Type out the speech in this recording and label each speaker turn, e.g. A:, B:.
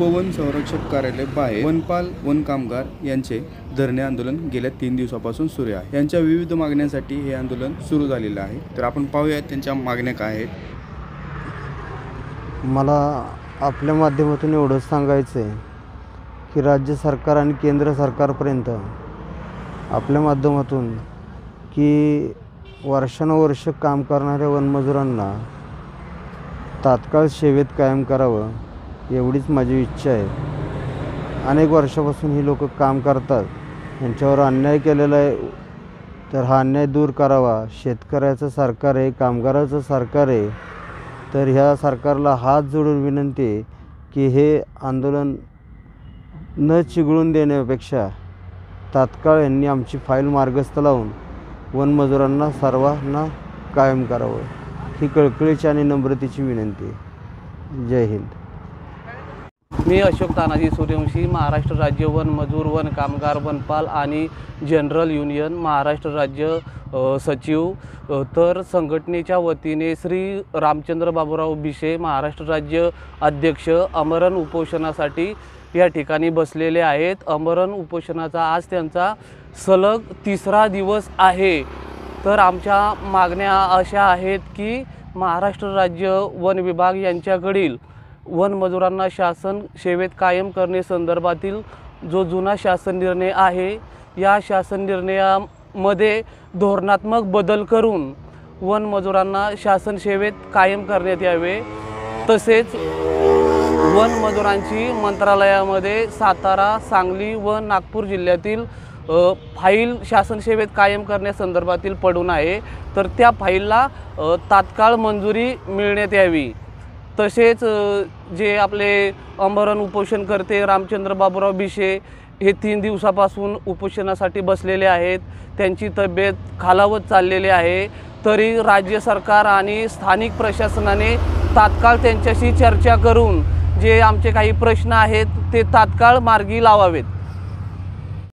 A: उपवन संरक्षक कार्यालय बाहेर वनपाल वन कामगार यांचे धरणे आंदोलन गेल्या 3 दिवसापासून सुरू आहे। यांच्या विविध मागण्यांसाठी हे आंदोलन सुरू झालेलं आहे। तर आपण पाहूया त्यांच्या मागण्या काय आहेत।
B: मला आपल्या माध्यमातून एवढंच सांगायचं आहे की राज्य सरकार आणि केंद्र सरकारपर्यंत आपल्या माध्यमातून की वर्षानुवर्ष काम करणाऱ्या वनमजुरांना तात्काळ सेवेत कायम करावं एवढीच माझी इच्छा आहे। अनेक वर्षापासून ही लोक काम करतात, यांच्यावर अन्याय केलेला आहे, तर हा अन्याय दूर करावा। शेतकऱ्याचं सरकार आहे, कामगाराचं सरकार आहे, तर ह्या सरकारला हात जोडून विनंती आहे की हे आंदोलन न चिघळून देण्यापेक्षा तात्काळ यांनी आमची फाईल मार्गस्थ लावून वनमजुरांना सर्वांना कायम करावं, ही कळकळीची आणि नम्रतेची विनंती आहे। जय हिंद।
C: मी अशोक तानाजी सूर्यवंशी, महाराष्ट्र राज्य वन मजूर वन कामगार वनपाल आणि जनरल युनियन महाराष्ट्र राज्य सचिव। तर संघटनेच्या वतीने श्री रामचंद्र बाबूराव भिशे महाराष्ट्र राज्य अध्यक्ष आमरण उपोषणासाठी या ठिकाणी बसलेले आहेत। आमरण उपोषणाचा आज त्यांचा सलग 3रा दिवस आहे। तर आमच्या मागण्या अशा आहेत की महाराष्ट्र राज्य वन विभाग यांच्याकडील वन मजुरांना शासन सेवेत कायम करणे संदर्भातील जो जुना शासन निर्णय आहे, या शासन निर्णयामध्ये धोरणात्मक बदल करून वन मजुरांना शासन सेवेत कायम करण्यात यावे। तसेच वन मजुरांची मंत्रालयामध्ये सातारा, सांगली व नागपूर जिल्ह्यातील फाईल शासन सेवेत कायम करण्यासंदर्भातील पडून आहे, तर त्या फाईलला तात्काळ मंजुरी मिळण्यात यावी। तसेच जे आपले आमरण उपोषण करते रामचंद्र बाबूराव भिशे हे 3 दिवसापासून उपोषणासाठी बसलेले आहेत। त्यांची तब्येत खालावत चाललेली आहे, तरी राज्य सरकार आणि स्थानिक प्रशासनाने तात्काळ त्यांच्याशी चर्चा करून जे आमचे काही प्रश्न आहेत ते तात्काळ मार्गी लावावेत।